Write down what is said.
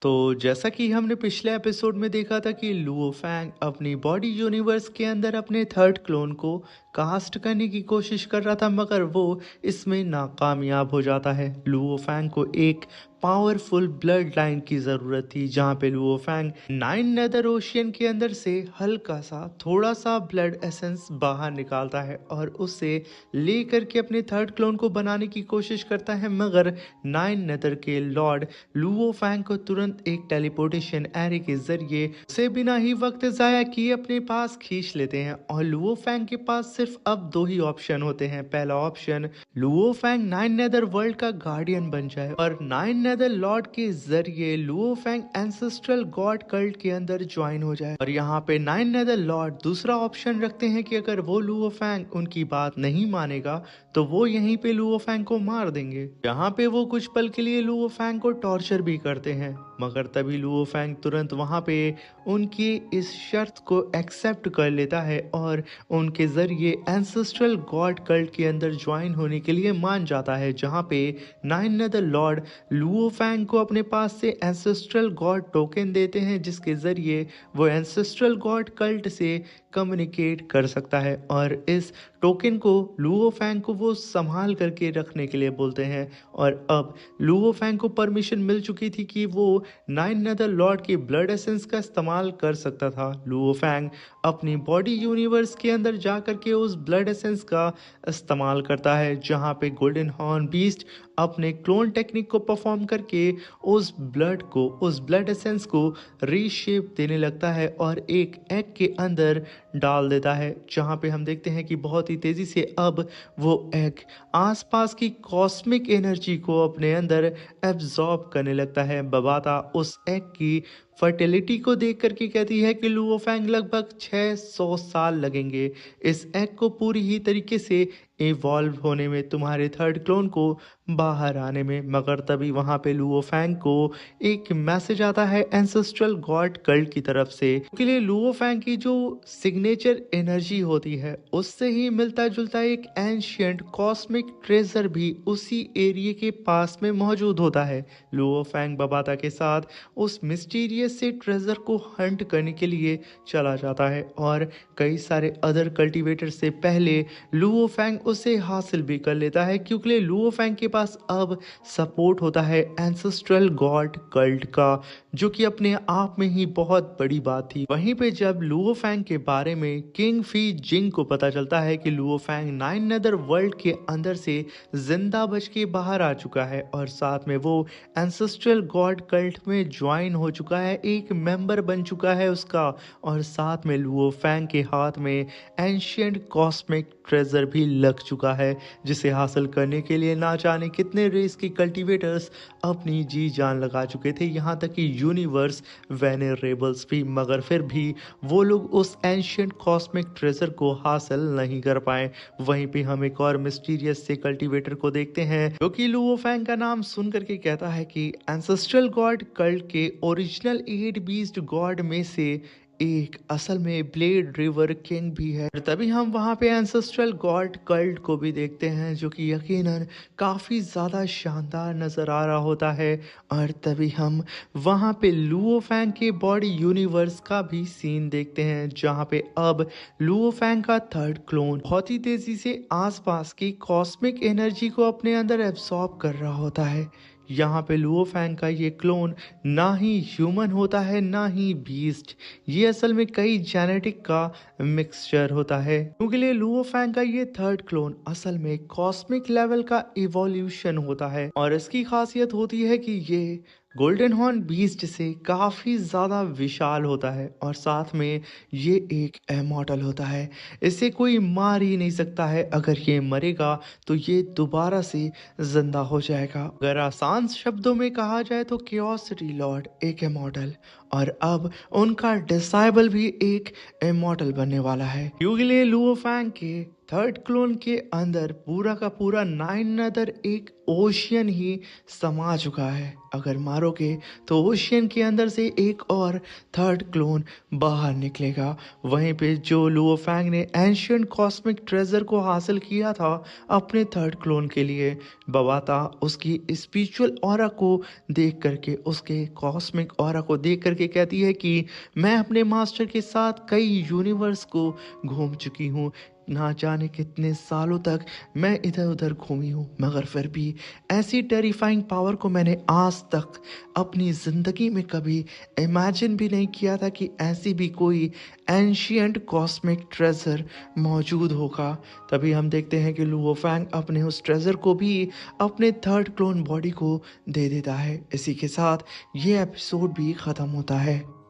तो जैसा कि हमने पिछले एपिसोड में देखा था कि लुओ फैंग अपनी बॉडी यूनिवर्स के अंदर अपने थर्ड क्लोन को कास्ट करने की कोशिश कर रहा था, मगर वो इसमें नाकामयाब हो जाता है। लुओ फैंग को एक पावरफुल ब्लड लाइन की ज़रूरत थी, जहाँ पे Luo Fang nine nether ocean के अंदर से हल्का सा थोड़ा सा ब्लड एसेंस बाहर निकालता है और उसे लेकर के अपने थर्ड क्लोन को बनाने की कोशिश करता है। मगर नाइन नेदर के लॉर्ड लुओ फैंग को तुरंत एक टेलीपोर्टेशन एरे के जरिए उसे बिना ही वक्त जाया किए अपने पास खींच लेते हैं और लुओ फैंग के पास सिर्फ अब दो ही ऑप्शन होते हैं। पहला option, Luo Fang nine nether world का गार्डियन बन जाए और नाइन नेदर लॉर्ड के जरिए Luo Fang ancestral god cult के अंदर ज्वाइन हो जाए। और यहाँ पे नाइन नेदर लॉर्ड दूसरा ऑप्शन रखते हैं कि अगर वो लुओ फैंग उनकी बात नहीं मानेगा तो वो यहीं पे लुओ फैंग को मार देंगे। यहाँ पे वो कुछ पल के लिए लुओ फैंग को टॉर्चर भी करते हैं, मगर तभी लुओ फैंग तुरंत वहां पे उनकी इस शर्त को एक्सेप्ट कर लेता है और उनके जरिए एंसेस्ट्रल गॉड कल्ट के अंदर ज्वाइन होने के लिए मान जाता है, जहां पे nine nether lord Luo Fang को अपने पास से एंसेस्ट्रल गॉड टोकन देते हैं, जिसके जरिए वो एंसेस्ट्रल गॉड कल्ट से कम्युनिकेट कर सकता है और इस टोकन को लुओ फैंग को वो संभाल करके रखने के लिए बोलते हैं। और अब लुओ फैंग को परमिशन मिल चुकी थी कि वो नाइन नेदर लॉर्ड की ब्लड एसेंस का इस्तेमाल कर सकता था। लुओ फैंग अपनी बॉडी यूनिवर्स के अंदर जा करके उस ब्लड एसेंस का इस्तेमाल करता है, जहां पे गोल्डन हॉर्न बीस्ट अपने क्लोन टेक्निक को परफॉर्म करके उस ब्लड एसेंस को रीशेप देने लगता है और एक एग के अंदर डाल देता है, जहां पे हम देखते हैं कि बहुत ही तेजी से अब वो एग आसपास की कॉस्मिक एनर्जी को अपने अंदर एब्जॉर्ब करने लगता है। बबाता उस एग की फर्टिलिटी को देख करके कहती है कि लुओ फैंग लगभग 600 साल लगेंगे इस एग को पूरी ही तरीके से इवॉल्व होने में, तुम्हारे थर्ड क्लोन को बाहर आने में। मगर तभी वहां पे लुओ फैंग को एक मैसेज आता है एंसेस्ट्रल गॉड कल्ट की तरफ से, के लिए लुओ फैंग की जो सिग्नेचर एनर्जी होती है उससे ही मिलता जुलता एक एंशियंट कॉस्मिक ट्रेजर भी उसी एरिया के पास में मौजूद होता है। लुओ फैंग बबाता के साथ उस मिस्टीरियस से ट्रेजर को हंट करने के लिए चला जाता है और कई सारे अदर कल्टीवेटर से पहले लुओ फैंग उसे हासिल भी कर लेता है, क्योंकि लुओ फैंग के पास अब सपोर्ट होता है एंसेस्ट्रल गॉड कल्ट का, जो कि अपने आप में ही बहुत बड़ी बात थी। वहीं पे जब लुओ फैंग के बारे में किंग फी जिंग को पता चलता है कि Luo Fang nine nether world के अंदर से जिंदा बच के बाहर आ चुका है और साथ में वो एंसेस्ट्रल गॉड कल्ट में ज्वाइन हो चुका है, एक मेंबर बन चुका है उसका, और साथ में लुओ फैंग के हाथ में एंशियंट कॉस्मिक ट्रेजर भी लग चुका है, जिसे हासिल करने के लिए ना जाने कितने रेस के कल्टीवेटर्स अपनी जी जान लगा चुके थे, यहाँ तक कि यूनिवर्स वेनेरेबल्स भी, मगर फिर भी वो लोग उस एंशियंट कॉस्मिक ट्रेजर को हासिल नहीं कर पाए। वहीं पे हम एक और मिस्टीरियस से कल्टीवेटर को देखते हैं, जो कि लुओ फैंग का नाम सुन करके कहता है कि एंसेस्ट्रल गॉड कल्ट के ओरिजिनल 8 बीस्ट गॉड में से एक असल में ब्लेड रिवर किंग भी है। और तभी हम वहां पे एंसेस्ट्रल गॉड कल्ट को भी देखते हैं, जो कि यकीनन काफी ज्यादा शानदार नजर आ रहा होता है। और तभी हम वहां पे लुओ फैंग के बॉडी यूनिवर्स का भी सीन देखते हैं, जहां पे अब लुओ फैंग का थर्ड क्लोन बहुत ही तेजी से आसपास की कॉस्मिक एनर्जी को अपने अंदर एब्सॉर्ब कर रहा होता है। यहाँ पे लुओ फैंग का ये क्लोन ना ही ह्यूमन होता है ना ही बीस्ट, ये असल में कई जेनेटिक का मिक्सचर होता है, क्योंकि लिए लुओ फैंग का ये थर्ड क्लोन असल में कॉस्मिक लेवल का इवोल्यूशन होता है और इसकी खासियत होती है कि ये गोल्डन हॉर्न बीस्ट से काफ़ी ज़्यादा विशाल होता है और साथ में ये एक इमॉर्टल होता है। इसे कोई मार ही नहीं सकता है, अगर ये मरेगा तो ये दोबारा से जिंदा हो जाएगा। अगर आसान शब्दों में कहा जाए तो क्योसिटी लॉर्ड एक इमॉर्टल और अब उनका डिसाइबल भी एक इमॉर्टल बनने वाला है। यूगिले लुओ फैंग के थर्ड क्लोन के अंदर पूरा का पूरा नाइन अदर एक ओशियन ही समा चुका है। अगर मारोगे तो ओशियन के अंदर से एक और थर्ड क्लोन बाहर निकलेगा। वहीं पे जो लुओफैंग ने एंशियंट कॉस्मिक ट्रेजर को हासिल किया था अपने थर्ड क्लोन के लिए, बवाता उसकी स्पिरिचुअल ऑरा को देख करके, उसके कॉस्मिक ऑरा को देख करके कहती है कि मैं अपने मास्टर के साथ कई यूनिवर्स को घूम चुकी हूँ। ना जाने कितने सालों तक मैं इधर उधर घूमी हूँ, मगर फिर भी ऐसी टेरिफाइंग पावर को मैंने आज तक अपनी ज़िंदगी में कभी इमेजिन भी नहीं किया था कि ऐसी भी कोई एंशियंट कॉस्मिक ट्रेजर मौजूद होगा। तभी हम देखते हैं कि लुओ फैंग अपने उस ट्रेजर को भी अपने थर्ड क्लोन बॉडी को दे देता है। इसी के साथ ये एपिसोड भी ख़त्म होता है।